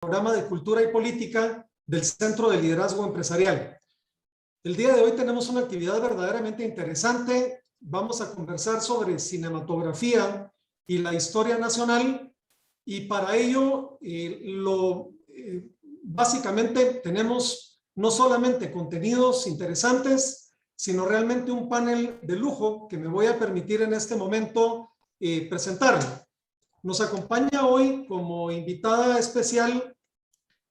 Programa de Cultura y Política del Centro de Liderazgo Empresarial. El día de hoy tenemos una actividad verdaderamente interesante. Vamos a conversar sobre cinematografía y la historia nacional, y para ello básicamente tenemos no solamente contenidos interesantes, sino realmente un panel de lujo que me voy a permitir en este momento presentar. Nos acompaña hoy como invitada especial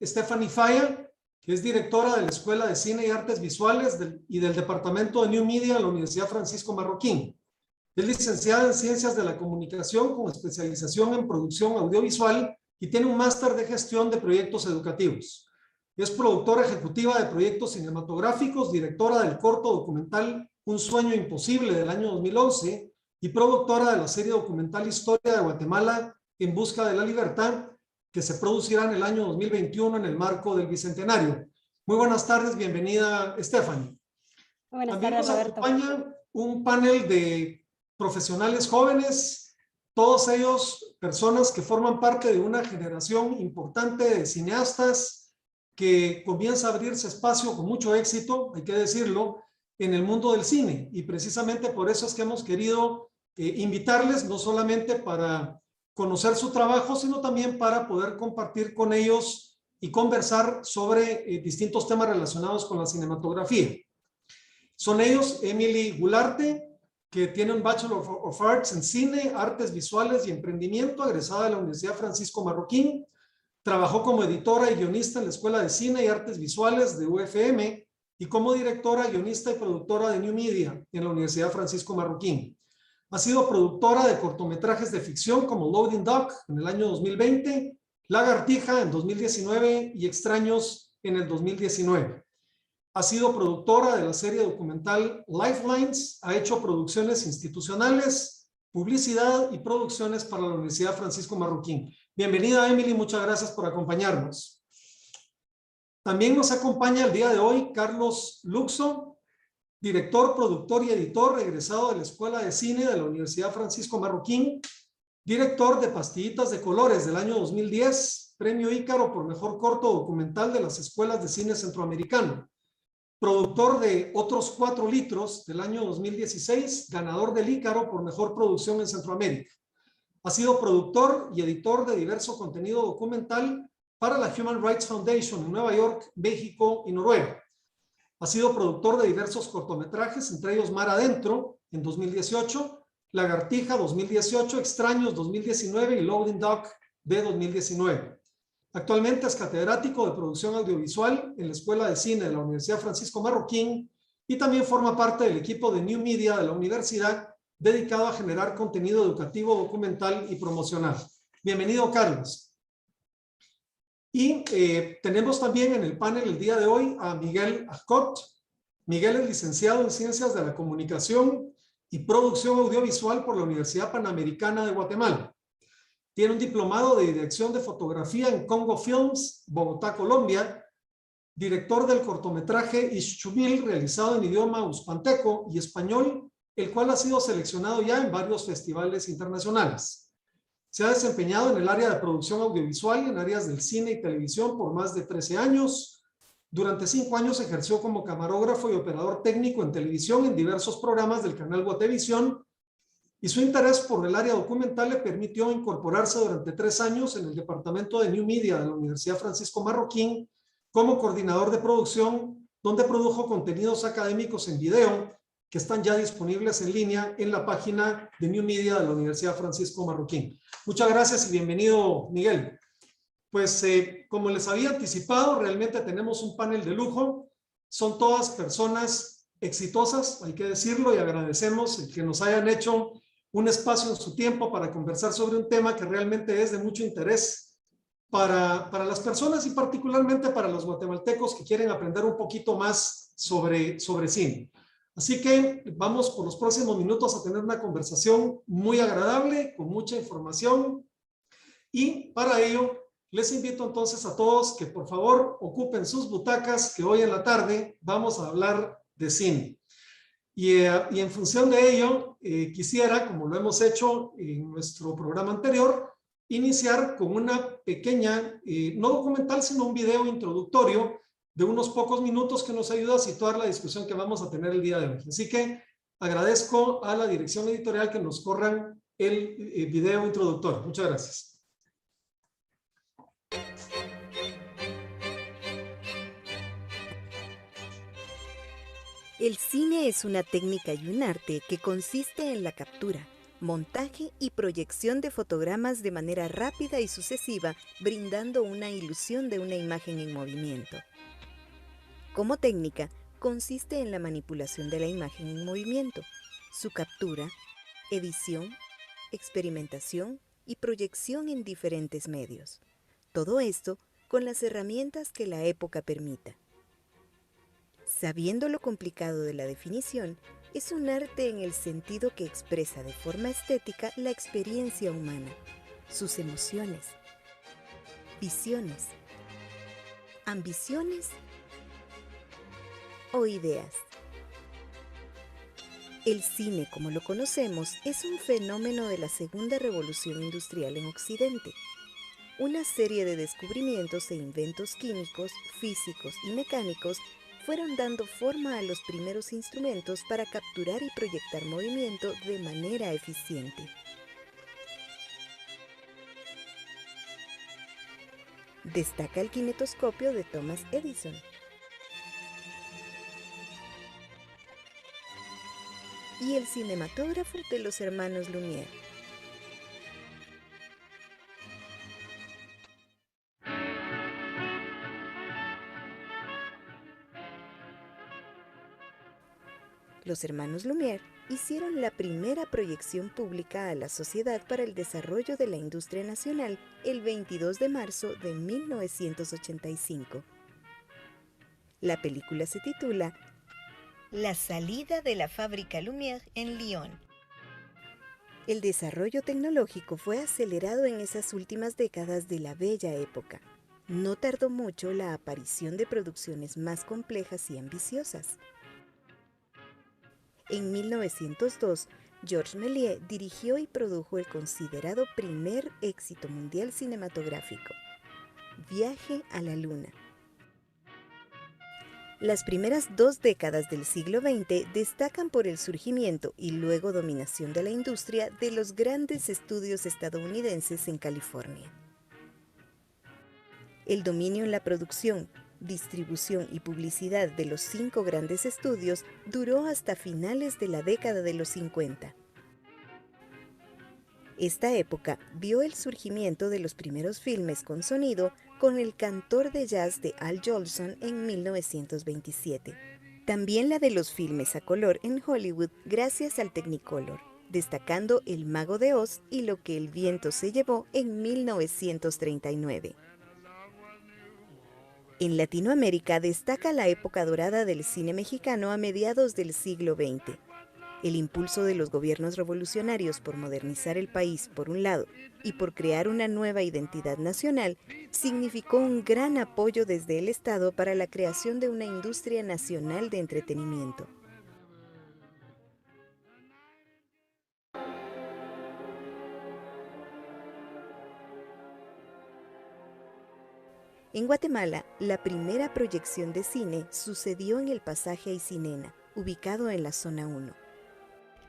Stephanie Faya, que es directora de la Escuela de Cine y Artes Visuales y del Departamento de New Media de la Universidad Francisco Marroquín. Es licenciada en Ciencias de la Comunicación con especialización en producción audiovisual y tiene un máster de gestión de proyectos educativos. Es productora ejecutiva de proyectos cinematográficos, directora del corto documental Un Sueño Imposible del año 2011 y productora de la serie documental Historia de Guatemala en Busca de la Libertad, que se producirá en el año 2021 en el marco del Bicentenario. Muy buenas tardes, bienvenida Stephanie. Buenas También tardes, nos Roberto. acompaña un panel de profesionales jóvenes, todos ellos personas que forman parte de una generación importante de cineastas que comienza a abrirse espacio con mucho éxito, hay que decirlo, en el mundo del cine, y precisamente por eso es que hemos querido invitarles, no solamente para conocer su trabajo, sino también para poder compartir con ellos y conversar sobre distintos temas relacionados con la cinematografía. Son ellos Emily Gularte, que tiene un Bachelor of Arts en Cine, Artes Visuales y Emprendimiento, egresada de la Universidad Francisco Marroquín. Trabajó como editora y guionista en la Escuela de Cine y Artes Visuales de UFM y como directora, guionista y productora de New Media en la Universidad Francisco Marroquín. Ha sido productora de cortometrajes de ficción como Loading Dock en el año 2020, Lagartija en 2019 y Extraños en el 2019. Ha sido productora de la serie documental Lifelines, ha hecho producciones institucionales, publicidad y producciones para la Universidad Francisco Marroquín. Bienvenida, Emily, muchas gracias por acompañarnos. También nos acompaña el día de hoy Carlos Luxo, director, productor y editor egresado de la Escuela de Cine de la Universidad Francisco Marroquín, director de Pastillitas de Colores del año 2010, Premio Ícaro por Mejor Corto Documental de las Escuelas de Cine Centroamericano, productor de Otros 4 litros del año 2016, ganador del Ícaro por Mejor Producción en Centroamérica. Ha sido productor y editor de diverso contenido documental para la Human Rights Foundation en Nueva York, México y Noruega. Ha sido productor de diversos cortometrajes, entre ellos Mar Adentro en 2018, Lagartija 2018, Extraños 2019 y Loading Dock de 2019. Actualmente es catedrático de producción audiovisual en la Escuela de Cine de la Universidad Francisco Marroquín y también forma parte del equipo de New Media de la universidad dedicado a generar contenido educativo, documental y promocional. Bienvenido, Carlos. Y tenemos también en el panel el día de hoy a Miguel Arcot. Miguel es licenciado en Ciencias de la Comunicación y Producción Audiovisual por la Universidad Panamericana de Guatemala. Tiene un diplomado de Dirección de Fotografía en Congo Films, Bogotá, Colombia. Director del cortometraje Ixchubil, realizado en idioma uspanteco y español, el cual ha sido seleccionado ya en varios festivales internacionales. Se ha desempeñado en el área de producción audiovisual, en áreas del cine y televisión por más de 13 años. Durante 5 años ejerció como camarógrafo y operador técnico en televisión en diversos programas del canal Guatevisión, y su interés por el área documental le permitió incorporarse durante 3 años en el departamento de New Media de la Universidad Francisco Marroquín como coordinador de producción, donde produjo contenidos académicos en video que están ya disponibles en línea en la página de New Media de la Universidad Francisco Marroquín. Muchas gracias y bienvenido, Miguel. Pues como les había anticipado, realmente tenemos un panel de lujo. Son todas personas exitosas, hay que decirlo, y agradecemos que nos hayan hecho un espacio en su tiempo para conversar sobre un tema que realmente es de mucho interés para las personas y particularmente para los guatemaltecos que quieren aprender un poquito más sobre cine. Así que vamos por los próximos minutos a tener una conversación muy agradable, con mucha información, y para ello les invito entonces a todos que por favor ocupen sus butacas, que hoy en la tarde vamos a hablar de cine. Y en función de ello, quisiera, como lo hemos hecho en nuestro programa anterior, iniciar con una pequeña, no documental, sino un video introductorio de unos pocos minutos que nos ayuda a situar la discusión que vamos a tener el día de hoy. Así que agradezco a la dirección editorial que nos corran el video introductorio. Muchas gracias. El cine es una técnica y un arte que consiste en la captura, montaje y proyección de fotogramas de manera rápida y sucesiva, brindando una ilusión de una imagen en movimiento. Como técnica, consiste en la manipulación de la imagen en movimiento, su captura, edición, experimentación y proyección en diferentes medios. Todo esto con las herramientas que la época permita. Sabiendo lo complicado de la definición, es un arte en el sentido que expresa de forma estética la experiencia humana, sus emociones, visiones, ambiciones o ideas. El cine, como lo conocemos, es un fenómeno de la segunda revolución industrial en Occidente. Una serie de descubrimientos e inventos químicos, físicos y mecánicos fueron dando forma a los primeros instrumentos para capturar y proyectar movimiento de manera eficiente. Destaca el kinetoscopio de Thomas Edison. Y el cinematógrafo de los hermanos Lumière. Los hermanos Lumière hicieron la primera proyección pública a la Sociedad para el Desarrollo de la Industria Nacional el 22 de marzo de 1985. La película se titula La salida de la fábrica Lumière en Lyon. El desarrollo tecnológico fue acelerado en esas últimas décadas de la bella época. No tardó mucho la aparición de producciones más complejas y ambiciosas. En 1902, Georges Méliès dirigió y produjo el considerado primer éxito mundial cinematográfico, Viaje a la Luna. Las primeras 2 décadas del siglo XX destacan por el surgimiento y luego dominación de la industria de los grandes estudios estadounidenses en California. El dominio en la producción, distribución y publicidad de los 5 grandes estudios duró hasta finales de la década de los 50. Esta época vio el surgimiento de los primeros filmes con sonido con El cantor de jazz de Al Jolson en 1927. También la de los filmes a color en Hollywood gracias al Technicolor, destacando El Mago de Oz y Lo que el viento se llevó en 1939. En Latinoamérica destaca la época dorada del cine mexicano a mediados del siglo XX. El impulso de los gobiernos revolucionarios por modernizar el país por un lado y por crear una nueva identidad nacional significó un gran apoyo desde el Estado para la creación de una industria nacional de entretenimiento. En Guatemala, la primera proyección de cine sucedió en el pasaje Aycinena, ubicado en la zona 1.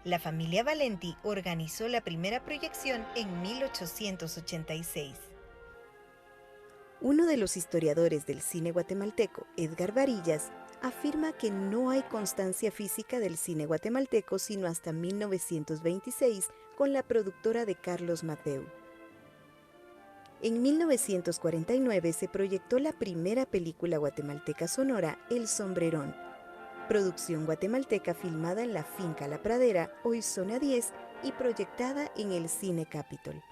La familia Valenti organizó la primera proyección en 1886. Uno de los historiadores del cine guatemalteco, Edgar Varillas, afirma que no hay constancia física del cine guatemalteco sino hasta 1926 con la productora de Carlos Mateu. En 1949 se proyectó la primera película guatemalteca sonora, El Sombrerón, producción guatemalteca filmada en la finca La Pradera, hoy zona 10, y proyectada en el Cine Capitol.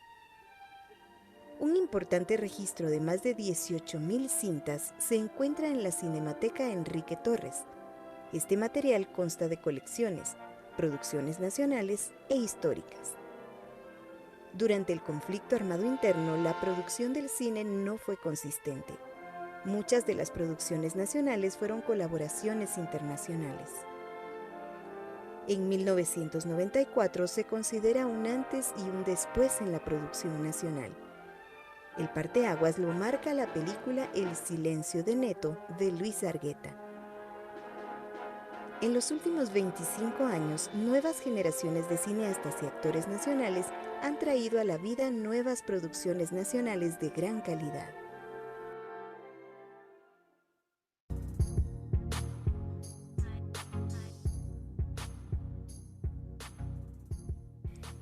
Un importante registro de más de 18,000 cintas se encuentra en la Cinemateca Enrique Torres. Este material consta de colecciones, producciones nacionales e históricas. Durante el conflicto armado interno, la producción del cine no fue consistente. Muchas de las producciones nacionales fueron colaboraciones internacionales. En 1994 se considera un antes y un después en la producción nacional, El parteaguas lo marca la película El silencio de Neto de Luis Argueta. En los últimos 25 años, nuevas generaciones de cineastas y actores nacionales han traído a la vida nuevas producciones nacionales de gran calidad.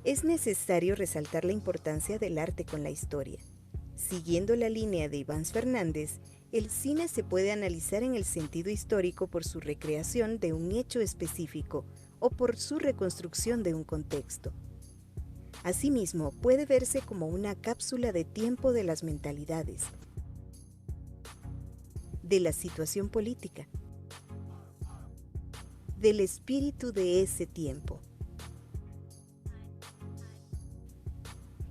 Es necesario resaltar la importancia del arte con la historia. Siguiendo la línea de Iván Fernández, el cine se puede analizar en el sentido histórico por su recreación de un hecho específico o por su reconstrucción de un contexto. Asimismo, puede verse como una cápsula de tiempo de las mentalidades, de la situación política, del espíritu de ese tiempo.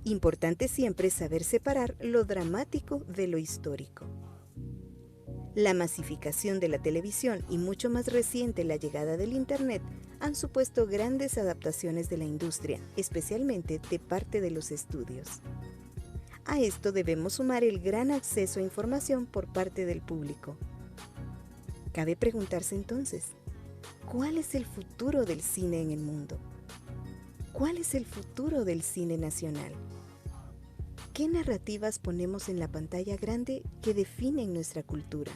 Importante siempre saber separar lo dramático de lo histórico. La masificación de la televisión y mucho más reciente la llegada del Internet han supuesto grandes adaptaciones de la industria, especialmente de parte de los estudios. A esto debemos sumar el gran acceso a información por parte del público. Cabe preguntarse entonces, ¿cuál es el futuro del cine en el mundo? ¿Cuál es el futuro del cine nacional? ¿Qué narrativas ponemos en la pantalla grande que definen nuestra cultura?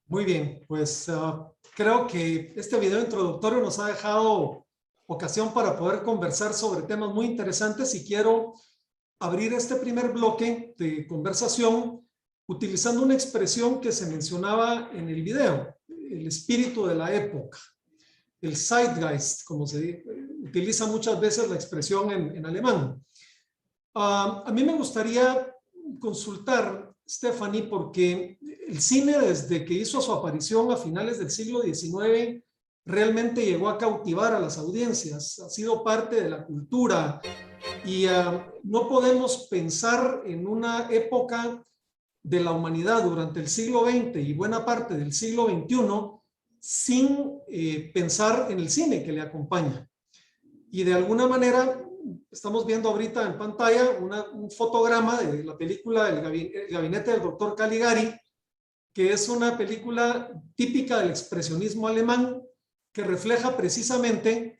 Muy bien, pues creo que este video introductorio nos ha dejado ocasión para poder conversar sobre temas muy interesantes y quiero abrir este primer bloque de conversación utilizando una expresión que se mencionaba en el video, el espíritu de la época, el Zeitgeist, como se utiliza muchas veces la expresión en alemán. A mí me gustaría consultar, Stephanie, porque el cine desde que hizo su aparición a finales del siglo XIX realmente llegó a cautivar a las audiencias, ha sido parte de la cultura y no podemos pensar en una época de la humanidad durante el siglo XX y buena parte del siglo XXI sin pensar en el cine que le acompaña. Y de alguna manera estamos viendo ahorita en pantalla un fotograma de la película El gabinete del doctor Caligari, que es una película típica del expresionismo alemán que refleja precisamente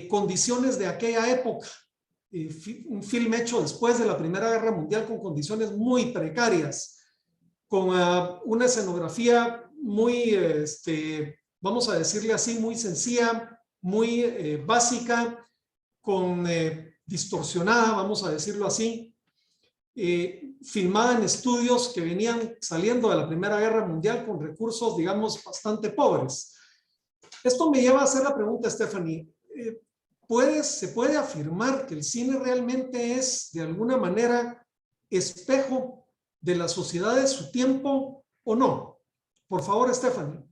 condiciones de aquella época. Un film hecho después de la Primera Guerra Mundial con condiciones muy precarias, con una escenografía muy, vamos a decirle así, muy sencilla, muy básica, con distorsionada, vamos a decirlo así, filmada en estudios que venían saliendo de la Primera Guerra Mundial con recursos, digamos, bastante pobres. Esto me lleva a hacer la pregunta, Stephanie, ¿se puede afirmar que el cine realmente es, de alguna manera, espejo de la sociedad de su tiempo o no? Por favor, Stephanie.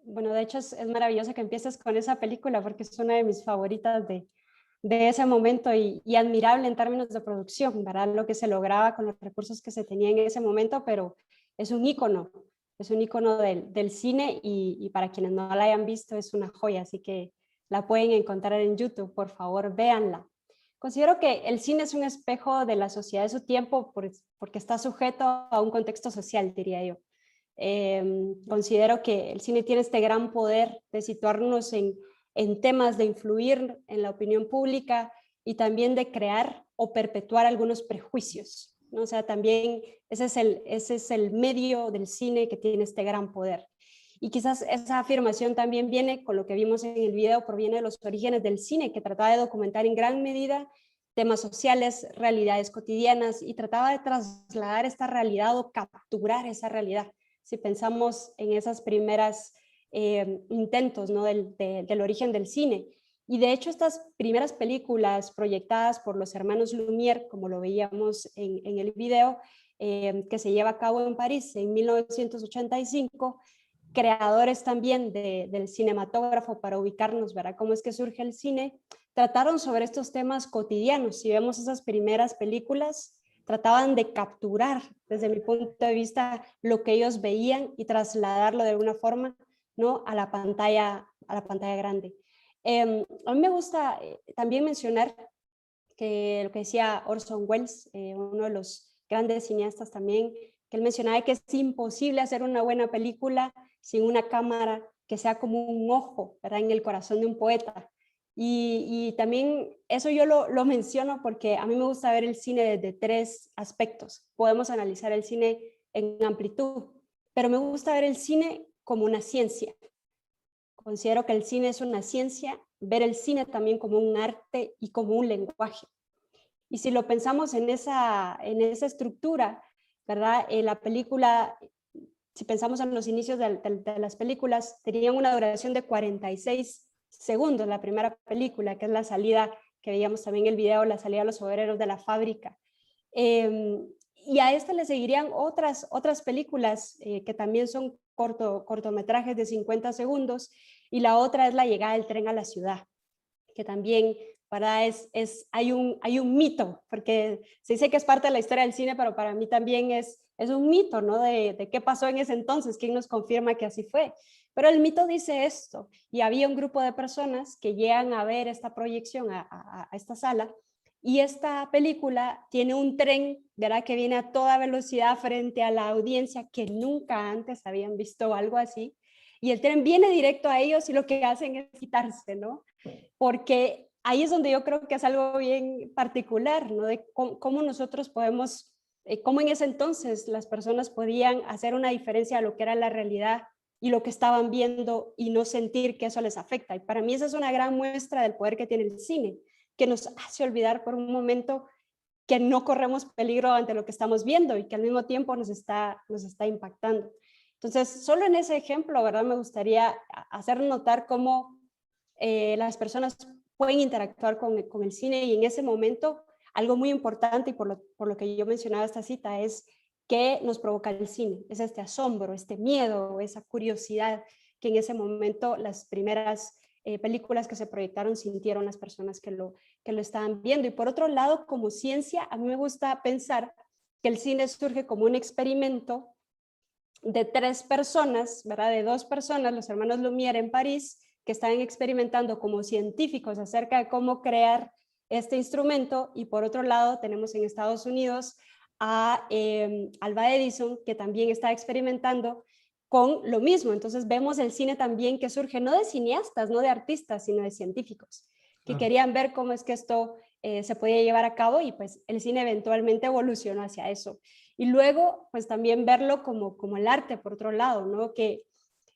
Bueno, de hecho es maravilloso que empieces con esa película porque es una de mis favoritas de ese momento y admirable en términos de producción, ¿verdad? Lo que se lograba con los recursos que se tenía en ese momento, pero es un ícono del cine y para quienes no la hayan visto es una joya, así que la pueden encontrar en YouTube, por favor, véanla. Considero que el cine es un espejo de la sociedad de su tiempo porque está sujeto a un contexto social, diría yo. Considero que el cine tiene este gran poder de situarnos en temas, de influir en la opinión pública y también de crear o perpetuar algunos prejuicios, ¿no? O sea, también ese es el medio del cine que tiene este gran poder. Y quizás esa afirmación también viene con lo que vimos en el video, proviene de los orígenes del cine, que trataba de documentar en gran medida temas sociales, realidades cotidianas y trataba de trasladar esta realidad o capturar esa realidad. Si pensamos en esas primeras intentos, ¿no? del origen del cine. Y de hecho estas primeras películas proyectadas por los hermanos Lumière, como lo veíamos en el video, que se lleva a cabo en París en 1985, creadores también del cinematógrafo para ubicarnos, ¿verdad? Cómo es que surge el cine, trataron sobre estos temas cotidianos. Si vemos esas primeras películas, trataban de capturar, desde mi punto de vista, lo que ellos veían y trasladarlo de alguna forma, ¿no? a la pantalla grande. A mí me gusta también mencionar que lo que decía Orson Welles, uno de los grandes cineastas también, que él mencionaba que es imposible hacer una buena película sin una cámara que sea como un ojo, ¿verdad?, en el corazón de un poeta. Y también eso yo lo menciono porque a mí me gusta ver el cine desde tres aspectos. Podemos analizar el cine en amplitud, pero me gusta ver el cine como una ciencia. Considero que el cine es una ciencia, ver el cine también como un arte y como un lenguaje. Y si lo pensamos en esa estructura, ¿verdad? La película, si pensamos en los inicios de las películas, tenían una duración de 46 segundos, la primera película, que es la salida, que veíamos también en el video, la salida de los obreros de la fábrica. Y a esta le seguirían otras películas que también son cortometrajes de 50 segundos, y la otra es la llegada del tren a la ciudad, que también, ¿verdad? Hay un mito, porque se dice que es parte de la historia del cine, pero para mí también es un mito, ¿no? De qué pasó en ese entonces, quién nos confirma que así fue. Pero el mito dice esto, y había un grupo de personas que llegan a ver esta proyección a esta sala, y esta película tiene un tren, ¿verdad?, que viene a toda velocidad frente a la audiencia, que nunca antes habían visto algo así, y el tren viene directo a ellos y lo que hacen es quitarse, ¿no? Porque ahí es donde yo creo que es algo bien particular, ¿no? De cómo nosotros podemos, cómo en ese entonces las personas podían hacer una diferencia a lo que era la realidad y lo que estaban viendo y no sentir que eso les afecta. Y para mí esa es una gran muestra del poder que tiene el cine, que nos hace olvidar por un momento que no corremos peligro ante lo que estamos viendo y que al mismo tiempo nos está impactando. Entonces, solo en ese ejemplo, ¿verdad?, me gustaría hacer notar cómo las personas pueden interactuar con el cine, y en ese momento algo muy importante, y por lo que yo mencionaba esta cita, es que nos provoca el cine, es este asombro, este miedo, esa curiosidad que en ese momento las primeras películas que se proyectaron sintieron las personas que lo estaban viendo. Y por otro lado, como ciencia, a mí me gusta pensar que el cine surge como un experimento de tres personas, ¿verdad?, de dos personas, los hermanos Lumière en París, que estaban experimentando como científicos acerca de cómo crear este instrumento, y por otro lado tenemos en Estados Unidos a Alva Edison, que también está experimentando con lo mismo. Entonces vemos el cine también que surge no de cineastas, no de artistas, sino de científicos, que querían ver cómo es que esto se podía llevar a cabo, y pues el cine eventualmente evolucionó hacia eso. Y luego pues también verlo como el arte, por otro lado, ¿no? Que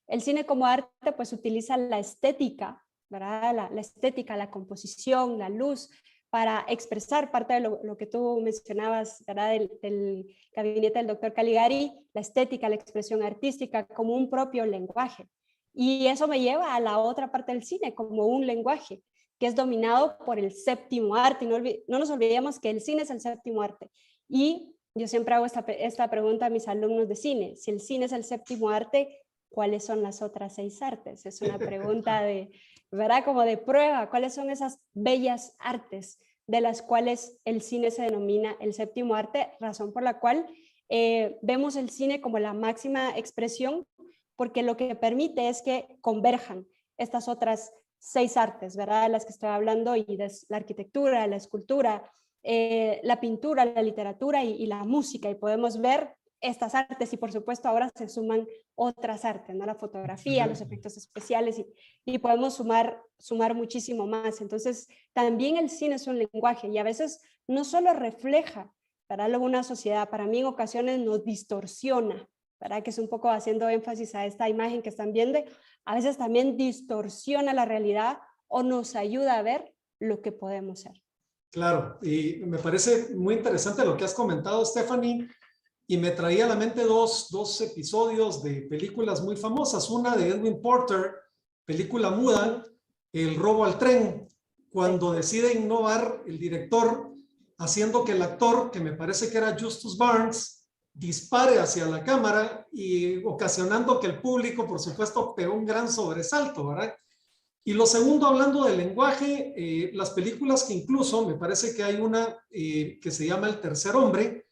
el cine como arte pues utiliza la estética, ¿verdad? La estética, la composición, la luz, para expresar parte de lo que tú mencionabas, ¿verdad?, del gabinete del doctor Caligari, la estética, la expresión artística como un propio lenguaje. Y eso me lleva a la otra parte del cine, como un lenguaje que es dominado por el séptimo arte. Y no nos olvidemos que el cine es el séptimo arte. Y yo siempre hago esta pregunta a mis alumnos de cine: si el cine es el séptimo arte, ¿cuáles son las otras 6 artes? Es una pregunta de, ¿verdad?, como de prueba. ¿Cuáles son esas bellas artes de las cuales el cine se denomina el séptimo arte? Razón por la cual vemos el cine como la máxima expresión, porque lo que permite es que converjan estas otras 6 artes, ¿verdad?, de las que estoy hablando, y de la arquitectura, la escultura, la pintura, la literatura y la música, y podemos ver estas artes, y por supuesto ahora se suman otras artes, ¿no?, la fotografía, los efectos especiales, y podemos sumar muchísimo más. Entonces también el cine es un lenguaje, y a veces no solo refleja, ¿verdad?, luego una sociedad, para mí en ocasiones nos distorsiona, ¿verdad?, que es un poco haciendo énfasis a esta imagen que están viendo, a veces también distorsiona la realidad o nos ayuda a ver lo que podemos ser. Claro, y me parece muy interesante lo que has comentado, Stephanie, y me traía a la mente dos episodios de películas muy famosas. Una de Edwin Porter, película muda, El robo al tren, cuando decide innovar el director haciendo que el actor, que me parece que era Justus Barnes, dispare hacia la cámara y ocasionando que el público, por supuesto, pegó un gran sobresalto, ¿verdad? Y lo segundo, hablando del lenguaje, las películas que incluso, me parece que hay una que se llama El tercer hombre,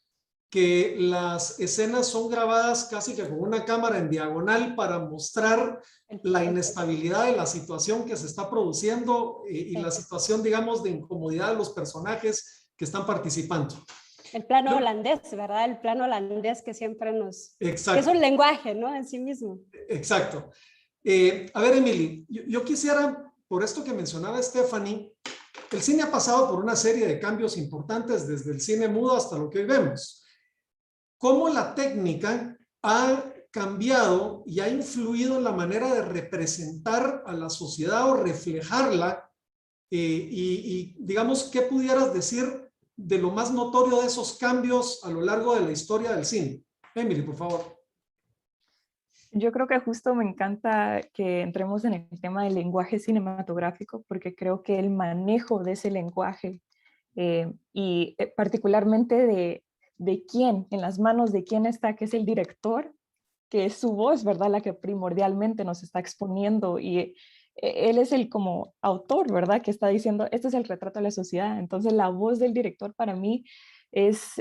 que las escenas son grabadas casi que con una cámara en diagonal para mostrar la inestabilidad de la situación que se está produciendo y la situación, digamos, de incomodidad de los personajes que están participando. El plano holandés, ¿verdad? El plano holandés que siempre nos... Exacto. Que es un lenguaje, ¿no? En sí mismo. Exacto. A ver, Emily, yo quisiera, por esto que mencionaba Stephanie, el cine ha pasado por una serie de cambios importantes desde el cine mudo hasta lo que hoy vemos. ¿Cómo la técnica ha cambiado y ha influido en la manera de representar a la sociedad o reflejarla? Y digamos, ¿qué pudieras decir de lo más notorio de esos cambios a lo largo de la historia del cine? Emily, por favor. Yo creo que justo me encanta que entremos en el tema del lenguaje cinematográfico, porque creo que el manejo de ese lenguaje y particularmente de quién, en las manos de quién está, que es el director, que es su voz, ¿verdad? La que primordialmente nos está exponiendo y él es el como autor, ¿verdad? Que está diciendo, este es el retrato de la sociedad. Entonces la voz del director para mí es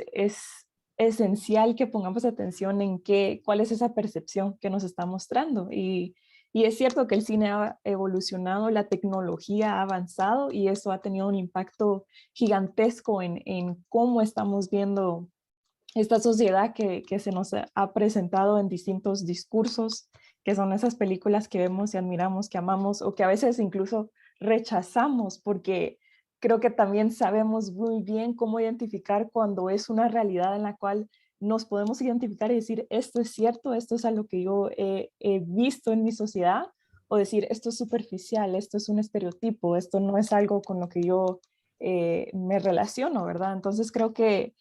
esencial que pongamos atención en cuál es esa percepción que nos está mostrando. Y es cierto que el cine ha evolucionado, la tecnología ha avanzado y eso ha tenido un impacto gigantesco en cómo estamos viendo esta sociedad que se nos ha presentado en distintos discursos, que son esas películas que vemos y admiramos, que amamos o que a veces incluso rechazamos porque creo que también sabemos muy bien cómo identificar cuando es una realidad en la cual nos podemos identificar y decir esto es cierto, esto es algo que yo he visto en mi sociedad, o decir esto es superficial, esto es un estereotipo, esto no es algo con lo que yo me relaciono, ¿verdad? Entonces creo que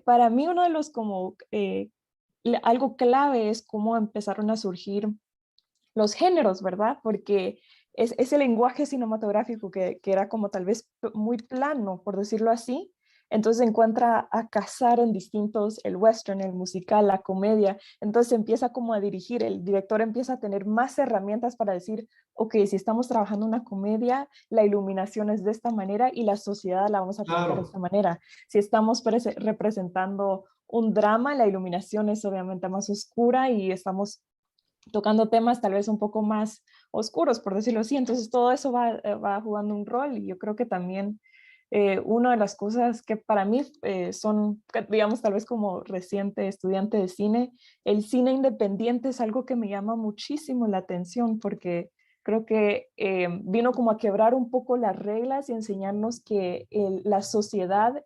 para mí uno de los como algo clave es cómo empezaron a surgir los géneros, ¿verdad? Porque es ese lenguaje cinematográfico que era como tal vez muy plano, por decirlo así, entonces se encuentra a cazar en distintos, el western, el musical, la comedia, entonces empieza como a dirigir, el director empieza a tener más herramientas para decir, ok, si estamos trabajando una comedia, la iluminación es de esta manera y la sociedad la vamos a plantear de esta manera. Si estamos representando un drama, la iluminación es obviamente más oscura y estamos tocando temas tal vez un poco más oscuros, por decirlo así. Entonces todo eso va jugando un rol y yo creo que también una de las cosas que para mí son, digamos, tal vez como reciente estudiante de cine, el cine independiente es algo que me llama muchísimo la atención porque creo que vino como a quebrar un poco las reglas y enseñarnos que la sociedad,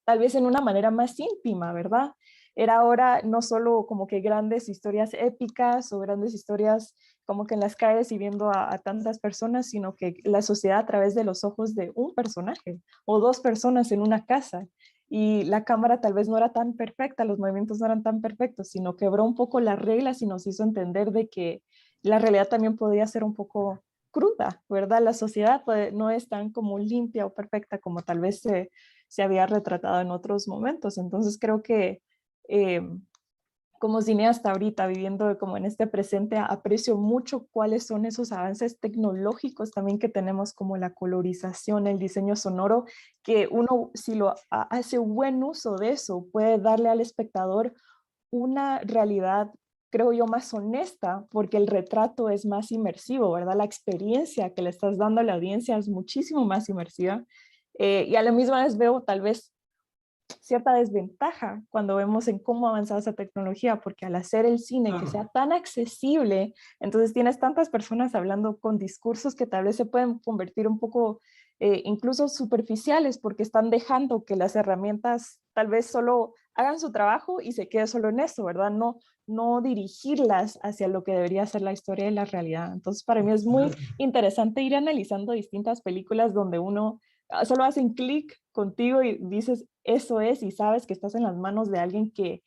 tal vez en una manera más íntima, ¿verdad? Era ahora no solo como que grandes historias épicas o grandes historias como que en las calles y viendo a tantas personas, sino que la sociedad a través de los ojos de un personaje o dos personas en una casa. Y la cámara tal vez no era tan perfecta, los movimientos no eran tan perfectos, sino quebró un poco las reglas y nos hizo entender de que la realidad también podía ser un poco cruda, ¿verdad? La sociedad no es tan como limpia o perfecta como tal vez se había retratado en otros momentos. Entonces creo que eh, como cineasta ahorita viviendo como en este presente, aprecio mucho cuáles son esos avances tecnológicos también que tenemos como la colorización, el diseño sonoro, que uno si lo hace buen uso de eso puede darle al espectador una realidad, creo yo, más honesta, porque el retrato es más inmersivo, ¿verdad? La experiencia que le estás dando a la audiencia es muchísimo más inmersiva. Y a la misma vez veo tal vez cierta desventaja cuando vemos en cómo ha avanzado esa tecnología, porque al hacer el cine que sea tan accesible, entonces tienes tantas personas hablando con discursos que tal vez se pueden convertir un poco incluso superficiales, porque están dejando que las herramientas tal vez solo hagan su trabajo y se quede solo en eso, ¿verdad? No dirigirlas hacia lo que debería ser la historia y la realidad. Entonces para mí es muy interesante ir analizando distintas películas donde uno solo hacen clic contigo y dices, eso es, y sabes que estás en las manos de alguien que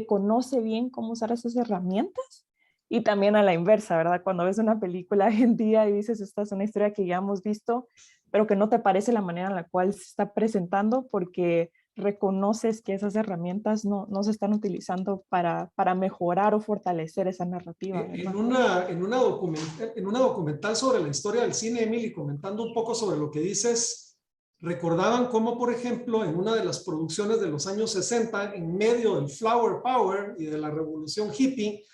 conoce bien cómo usar esas herramientas. Y también a la inversa, ¿verdad? Cuando ves una película hoy en día y dices, esta es una historia que ya hemos visto, pero que no te parece la manera en la cual se está presentando porque reconoces que esas herramientas no se están utilizando para mejorar o fortalecer esa narrativa, ¿verdad? En una documental sobre la historia del cine, Emily, comentando un poco sobre lo que dices, recordaban cómo, por ejemplo, en una de las producciones de los años 60, en medio del Flower Power y de la revolución hippie,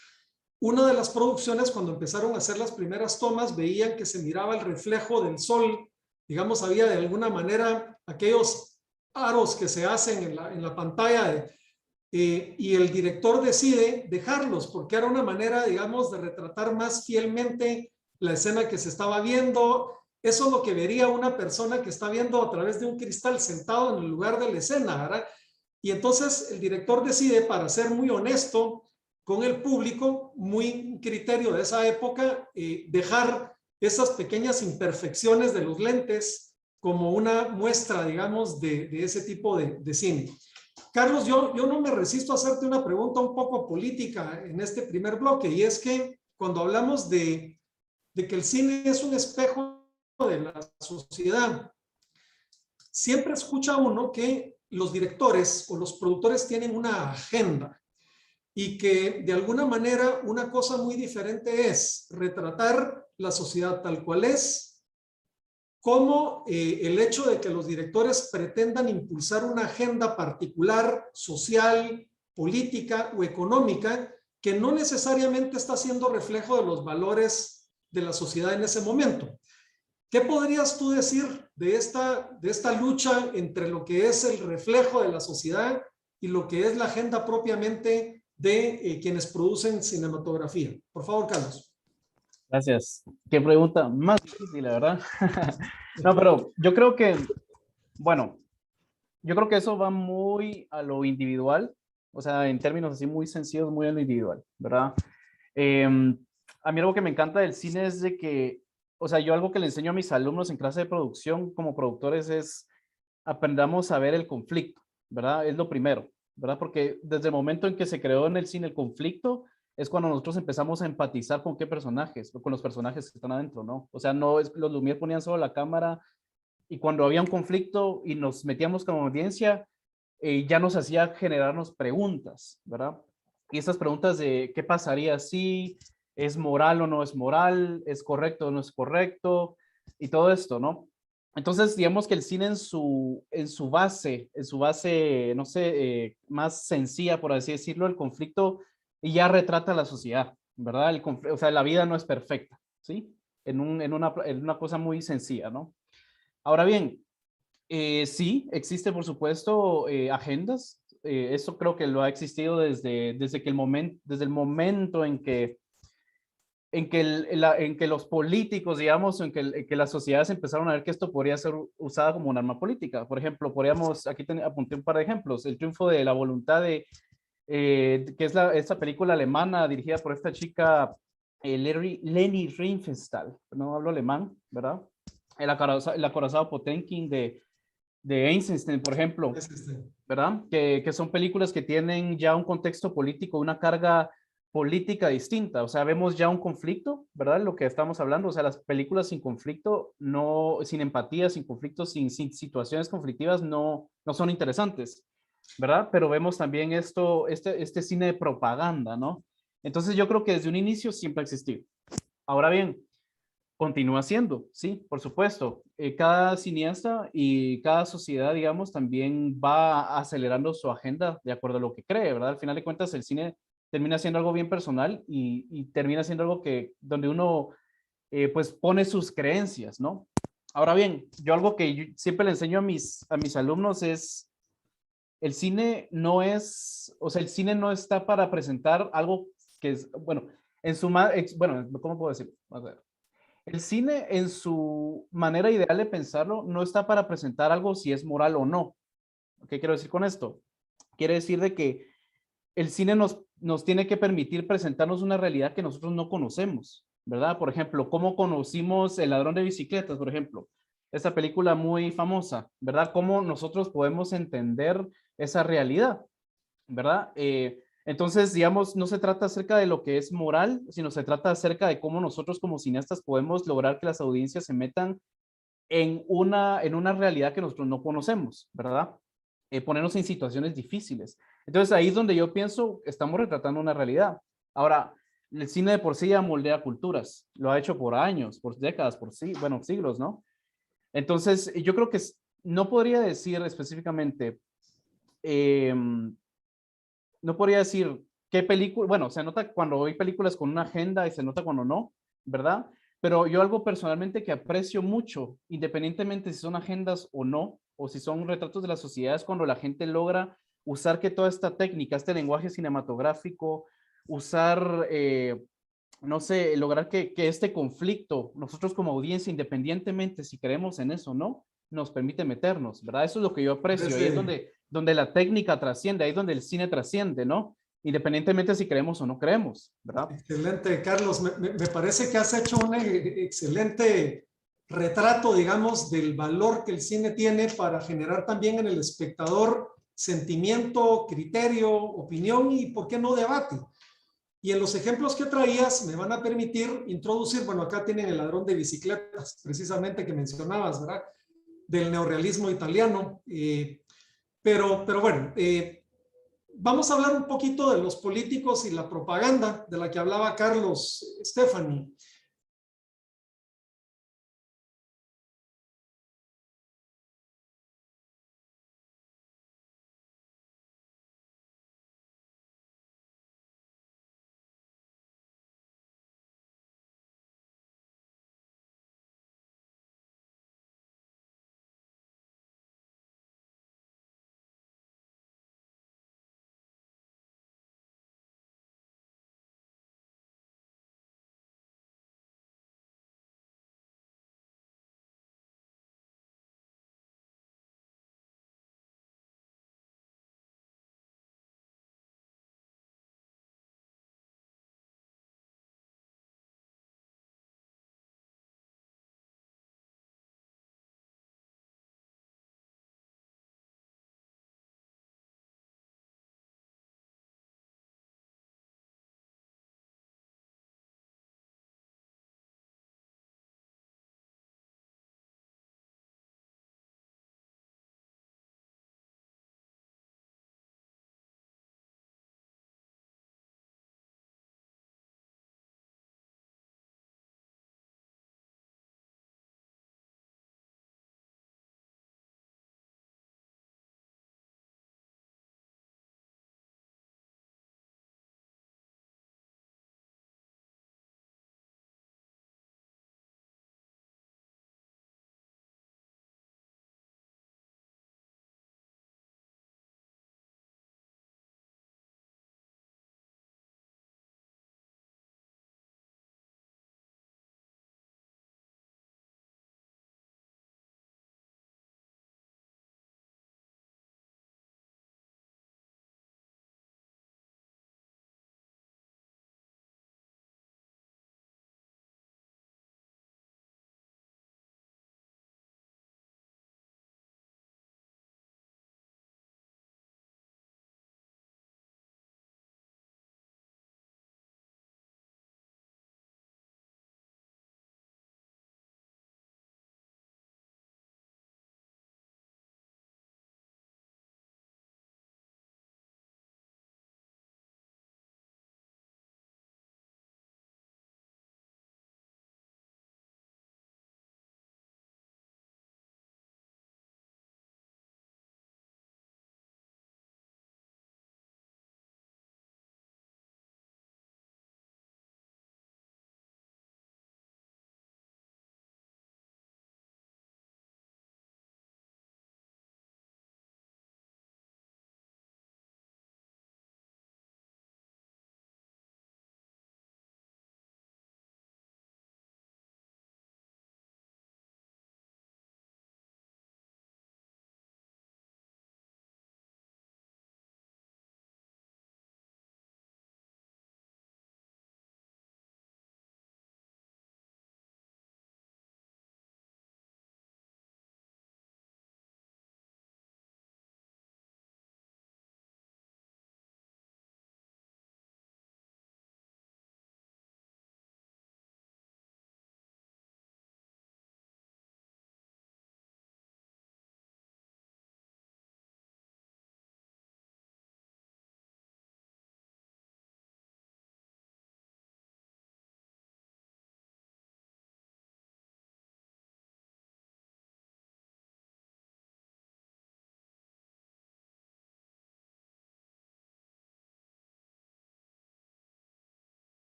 una de las producciones, cuando empezaron a hacer las primeras tomas, veían que se miraba el reflejo del sol. Digamos, había de alguna manera aquellos aros que se hacen en la pantalla y el director decide dejarlos porque era una manera, digamos, de retratar más fielmente la escena que se estaba viendo. Eso es lo que vería una persona que está viendo a través de un cristal sentado en el lugar de la escena, ¿verdad? Y entonces el director decide, para ser muy honesto con el público, muy criterio de esa época, dejar esas pequeñas imperfecciones de los lentes como una muestra, digamos, de ese tipo de cine. Carlos, yo no me resisto a hacerte una pregunta un poco política en este primer bloque, y es que cuando hablamos de que el cine es un espejo de la sociedad, siempre escucha uno que los directores o los productores tienen una agenda y que de alguna manera una cosa muy diferente es retratar la sociedad tal cual es, como el hecho de que los directores pretendan impulsar una agenda particular, social, política o económica, que no necesariamente está siendo reflejo de los valores de la sociedad en ese momento. ¿Qué podrías tú decir de esta lucha entre lo que es el reflejo de la sociedad y lo que es la agenda propiamente de quienes producen cinematografía? Por favor, Carlos. Gracias. Qué pregunta más difícil, la verdad. No, pero yo creo que, bueno, yo creo que eso va muy a lo individual, o sea, en términos así muy sencillos, muy a lo individual, ¿verdad? A mí algo que me encanta del cine es de que, o sea, yo algo que le enseño a mis alumnos en clase de producción como productores es aprendamos a ver el conflicto, ¿verdad? Es lo primero, ¿verdad? Porque desde el momento en que se creó en el cine el conflicto, es cuando nosotros empezamos a empatizar con qué personajes, o con los personajes que están adentro, ¿no? O sea, no es, los Lumière ponían solo la cámara y cuando había un conflicto y nos metíamos como audiencia, ya nos hacía generarnos preguntas, ¿verdad? Y estas preguntas de qué pasaría si, es moral o no es moral, es correcto o no es correcto, y todo esto, ¿no? Entonces, digamos que el cine en su base, no sé, más sencilla, por así decirlo, el conflicto y ya retrata la sociedad, ¿verdad? O sea, la vida no es perfecta, ¿sí? En una cosa muy sencilla, ¿no? Ahora bien, sí, existe por supuesto agendas. Eso creo que lo ha existido desde el momento en que los políticos, digamos, en que las sociedades empezaron a ver que esto podría ser usada como un arma política. Por ejemplo, apunté un par de ejemplos. El triunfo de la voluntad que es esta película alemana dirigida por esta chica Leni Riefenstahl, no hablo alemán, ¿verdad? El acorazado Potemkin de Eisenstein, por ejemplo, ¿verdad? Que son películas que tienen ya un contexto político, una carga política distinta, o sea, vemos ya un conflicto, ¿verdad? Lo que estamos hablando, o sea, las películas sin conflicto, no, sin empatía, sin conflicto, sin situaciones conflictivas, no son interesantes, ¿verdad? Pero vemos también este cine de propaganda, ¿no? Entonces yo creo que desde un inicio siempre ha existido. Ahora bien, continúa siendo, sí, por supuesto. Cada cineasta y cada sociedad, digamos, también va acelerando su agenda de acuerdo a lo que cree, ¿verdad? Al final de cuentas, el cine termina siendo algo bien personal y termina siendo algo donde uno, pues, pone sus creencias, ¿no? Ahora bien, yo algo que yo siempre le enseño a mis alumnos es, el cine no es, o sea, el cine no está para presentar algo que es, bueno, bueno, ¿cómo puedo decir? A ver. El cine en su manera ideal de pensarlo no está para presentar algo si es moral o no. ¿Qué quiero decir con esto? Quiere decir de que el cine nos tiene que permitir presentarnos una realidad que nosotros no conocemos, ¿verdad? Por ejemplo, ¿cómo conocimos El ladrón de bicicletas, por ejemplo? Esta película muy famosa, ¿verdad? ¿Cómo nosotros podemos entender esa realidad, ¿verdad? Entonces, digamos, no se trata acerca de lo que es moral, sino se trata acerca de cómo nosotros como cineastas podemos lograr que las audiencias se metan en una realidad que nosotros no conocemos, ¿verdad? Ponernos en situaciones difíciles. Entonces, ahí es donde yo pienso, estamos retratando una realidad. Ahora, el cine de por sí ya moldea culturas, lo ha hecho por años, por décadas, bueno, siglos, ¿no? Entonces, yo creo que no podría decir específicamente, no podría decir qué película, bueno, se nota cuando hay películas con una agenda y se nota cuando no, ¿verdad? Pero yo algo personalmente que aprecio mucho, independientemente si son agendas o no, o si son retratos de la sociedad, es cuando la gente logra usar que toda esta técnica, este lenguaje cinematográfico, usar, no sé, lograr que este conflicto, nosotros como audiencia, independientemente si creemos en eso o no, nos permite meternos, ¿verdad? Eso es lo que yo aprecio, ahí es donde la técnica trasciende, ahí es donde el cine trasciende, ¿no? Independientemente si creemos o no creemos, ¿verdad? Excelente, Carlos. Me parece que has hecho un excelente retrato, digamos, del valor que el cine tiene para generar también en el espectador sentimiento, criterio, opinión y, ¿por qué no, debate? Y en los ejemplos que traías me van a permitir introducir, bueno, acá tienen El ladrón de bicicletas, precisamente que mencionabas, ¿verdad? Del neorrealismo italiano. Pero bueno, vamos a hablar un poquito de los políticos y la propaganda de la que hablaba Carlos Stefani.